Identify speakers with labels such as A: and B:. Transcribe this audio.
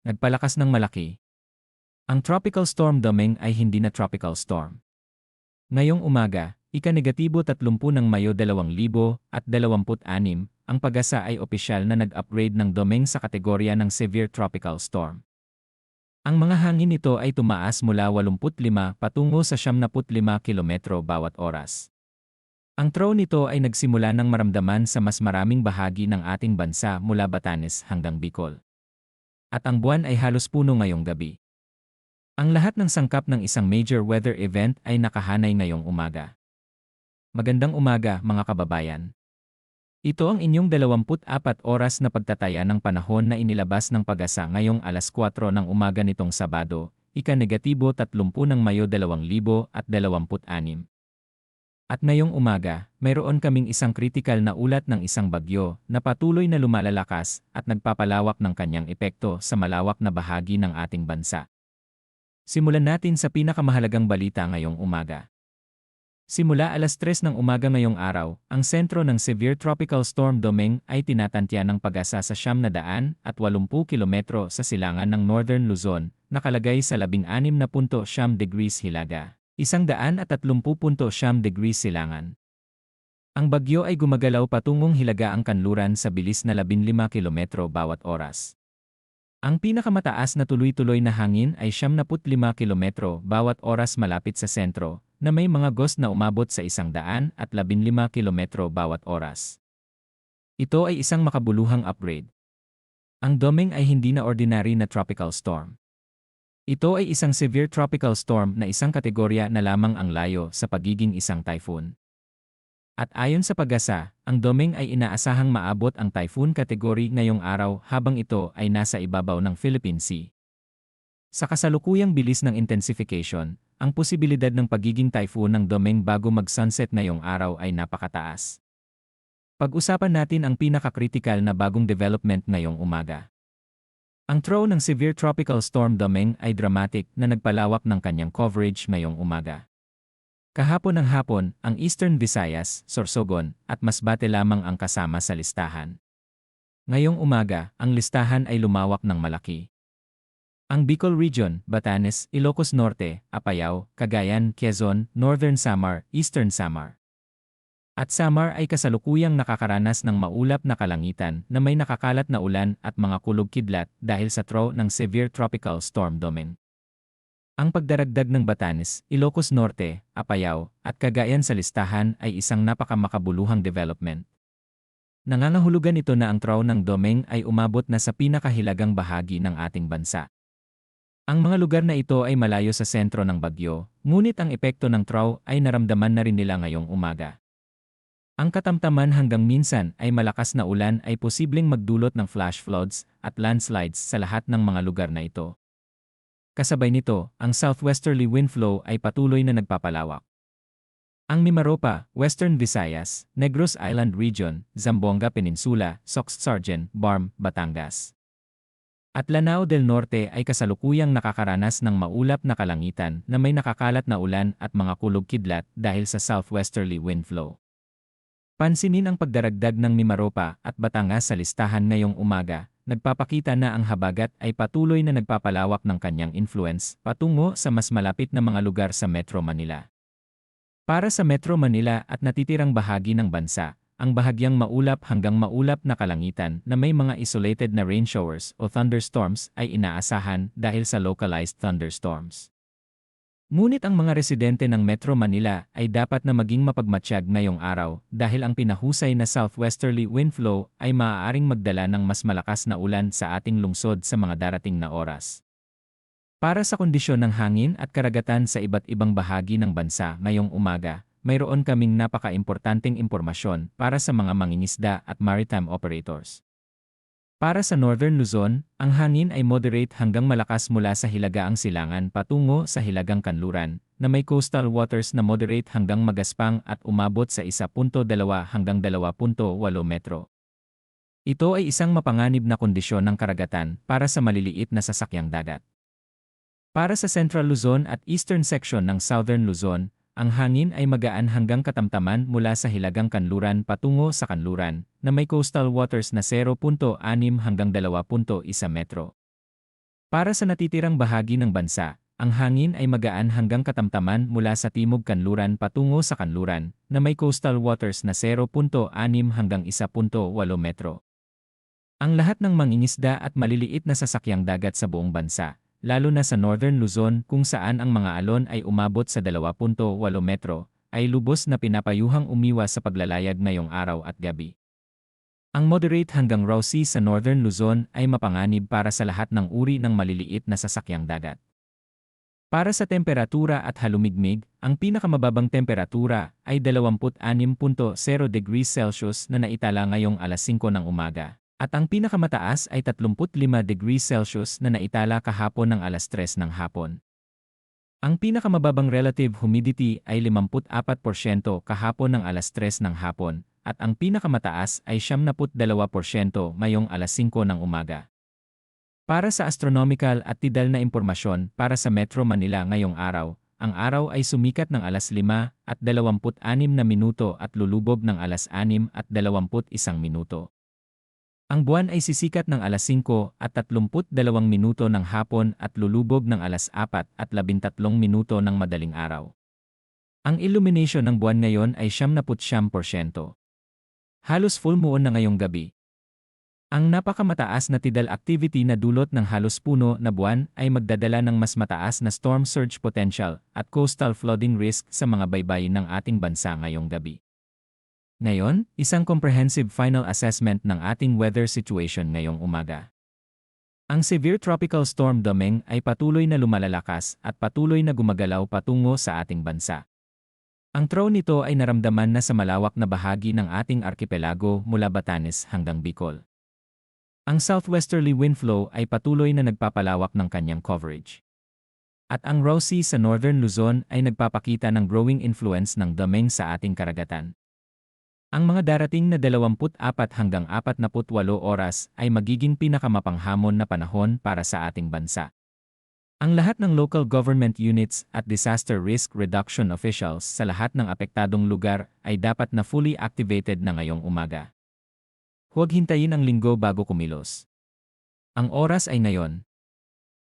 A: Nagpalakas ng malaki. Ang Tropical Storm Domeng ay hindi na tropical storm. Ngayong umaga, ika-30 ng Mayo 2026, ang Pag-asa ay opisyal na nag-upgrade ng Domeng sa kategorya ng Severe Tropical Storm. Ang mga hangin nito ay tumaas mula 85 patungo sa 75 kilometro bawat oras. Ang trough nito ay nagsimula ng maramdaman sa mas maraming bahagi ng ating bansa mula Batanes hanggang Bicol. At ang buwan ay halos puno ngayong gabi. Ang lahat ng sangkap ng isang major weather event ay nakahanay ngayong umaga. Magandang umaga mga kababayan. Ito ang inyong 24 oras na pagtataya ng panahon na inilabas ng Pag-asa ngayong alas 4 ng umaga nitong Sabado, ika-30 ng Mayo 2026. At ngayong umaga, mayroon kaming isang kritikal na ulat ng isang bagyo na patuloy na lumalalakas at nagpapalawak ng kanyang epekto sa malawak na bahagi ng ating bansa. Simulan natin sa pinakamahalagang balita ngayong umaga. Simula alas 3 ng umaga ngayong araw, ang sentro ng Severe Tropical Storm Domeng ay tinatantya ng Pag-asa sa 780 kilometro sa silangan ng Northern Luzon, nakalagay sa 16.9 degrees Hilaga. 130.9 degrees silangan. Ang bagyo ay gumagalaw patungong Hilagaang Kanluran sa bilis na 15 kilometro bawat oras. Ang pinakamataas na tuloy-tuloy na hangin ay 75 kilometro bawat oras malapit sa sentro, na may mga gust na umabot sa 115 kilometro bawat oras. Ito ay isang makabuluhang upgrade. Ang Domeng ay hindi na ordinary na tropical storm. Ito ay isang severe tropical storm na isang kategorya na lamang ang layo sa pagiging isang typhoon. At ayon sa Pag-asa, ang Domeng ay inaasahang maabot ang typhoon category ngayong araw habang ito ay nasa ibabaw ng Philippine Sea. Sa kasalukuyang bilis ng intensification, ang posibilidad ng pagiging typhoon ng Domeng bago mag-sunset ngayong araw ay napakataas. Pag-usapan natin ang pinaka-critical na bagong development ngayong umaga. Ang trough ng Severe Tropical Storm Domeng ay dramatic na nagpalawak ng kanyang coverage ngayong umaga. Kahapon ng hapon, ang Eastern Visayas, Sorsogon, at Masbate lamang ang kasama sa listahan. Ngayong umaga, ang listahan ay lumawak ng malaki. Ang Bicol Region, Batanes, Ilocos Norte, Apayao, Cagayan, Quezon, Northern Samar, Eastern Samar. At Samar ay kasalukuyang nakakaranas ng maulap na kalangitan na may nakakalat na ulan at mga kulog-kidlat dahil sa trough ng Severe Tropical Storm Domeng. Ang pagdaragdag ng Batanes, Ilocos Norte, Apayao, at Cagayan sa listahan ay isang napakamakabuluhang development. Nangangahulugan ito na ang trough ng Domeng ay umabot na sa pinakahilagang bahagi ng ating bansa. Ang mga lugar na ito ay malayo sa sentro ng bagyo, ngunit ang epekto ng trough ay naramdaman na rin nila ngayong umaga. Ang katamtaman hanggang minsan ay malakas na ulan ay posibleng magdulot ng flash floods at landslides sa lahat ng mga lugar na ito. Kasabay nito, ang southwesterly wind flow ay patuloy na nagpapalawak. Ang Mimaropa, Western Visayas, Negros Island Region, Zamboanga Peninsula, Sox-Sargen, Barm, Batangas, at Lanao del Norte ay kasalukuyang nakakaranas ng maulap na kalangitan na may nakakalat na ulan at mga kulog-kidlat dahil sa southwesterly wind flow. Pansinin ang pagdaragdag ng Mimaropa at Batangas sa listahan ngayong umaga, nagpapakita na ang habagat ay patuloy na nagpapalawak ng kanyang influence patungo sa mas malapit na mga lugar sa Metro Manila. Para sa Metro Manila at natitirang bahagi ng bansa, ang bahagyang maulap hanggang maulap na kalangitan na may mga isolated na rain showers o thunderstorms ay inaasahan dahil sa localized thunderstorms. Ngunit ang mga residente ng Metro Manila ay dapat na maging mapagmatsyag ngayong araw dahil ang pinahusay na southwesterly wind flow ay maaaring magdala ng mas malakas na ulan sa ating lungsod sa mga darating na oras. Para sa kondisyon ng hangin at karagatan sa iba't ibang bahagi ng bansa ngayong umaga, mayroon kaming napaka-importanteng impormasyon para sa mga mangingisda at maritime operators. Para sa Northern Luzon, ang hangin ay moderate hanggang malakas mula sa Hilagaang Silangan patungo sa Hilagang Kanluran, na may coastal waters na moderate hanggang magaspang at umabot sa 1.2 hanggang 2.8 metro. Ito ay isang mapanganib na kondisyon ng karagatan para sa maliliit na sasakyang dagat. Para sa Central Luzon at Eastern section ng Southern Luzon, ang hangin ay magaan hanggang katamtaman mula sa Hilagang Kanluran patungo sa Kanluran, na may coastal waters na 0.6 hanggang 2.1 metro. Para sa natitirang bahagi ng bansa, ang hangin ay magaan hanggang katamtaman mula sa timog kanluran patungo sa kanluran, na may coastal waters na 0.6 hanggang 1.8 metro. Ang lahat ng mangingisda at maliliit na sasakyang dagat sa buong bansa, lalo na sa Northern Luzon kung saan ang mga alon ay umabot sa 2.8 metro, ay lubos na pinapayuhang umiwas sa paglalayag ngayong araw at gabi. Ang moderate hanggang raw sea sa Northern Luzon ay mapanganib para sa lahat ng uri ng maliliit na sasakyang dagat. Para sa temperatura at halumigmig, ang pinakamababang temperatura ay 26.0 degrees Celsius na naitala ngayong alas 5 ng umaga, at ang pinakamataas ay 35 degrees Celsius na naitala kahapon ng alas 3 ng hapon. Ang pinakamababang relative humidity ay 54% kahapon ng alas 3 ng hapon, at ang pinakamataas ay 72% ngayong alas 5 ng umaga. Para sa astronomical at tidal na impormasyon para sa Metro Manila ngayong araw, ang araw ay sumikat ng alas 5 at 26 na minuto at lulubog ng alas 6 at 21 minuto. Ang buwan ay sisikat ng alas 5 at 32 minuto ng hapon at lulubog ng alas 4 at 13 minuto ng madaling araw. Ang illumination ng buwan ngayon ay 99%. Halos full moon na ngayong gabi. Ang napakamataas na tidal activity na dulot ng halos puno na buwan ay magdadala ng mas mataas na storm surge potential at coastal flooding risk sa mga baybayin ng ating bansa ngayong gabi. Ngayon, isang comprehensive final assessment ng ating weather situation ngayong umaga. Ang severe tropical storm Domeng ay patuloy na lumalalakas at patuloy na gumagalaw patungo sa ating bansa. Ang throw nito ay naramdaman na sa malawak na bahagi ng ating arkipelago mula Batanes hanggang Bicol. Ang southwesterly wind flow ay patuloy na nagpapalawak ng kanyang coverage. At ang raw sea sa Northern Luzon ay nagpapakita ng growing influence ng Domeng sa ating karagatan. Ang mga darating na 24 hanggang 48 oras ay magiging pinakamapanghamon na panahon para sa ating bansa. Ang lahat ng local government units at disaster risk reduction officials sa lahat ng apektadong lugar ay dapat na fully activated na ngayong umaga. Huwag hintayin ang linggo bago kumilos. Ang oras ay ngayon.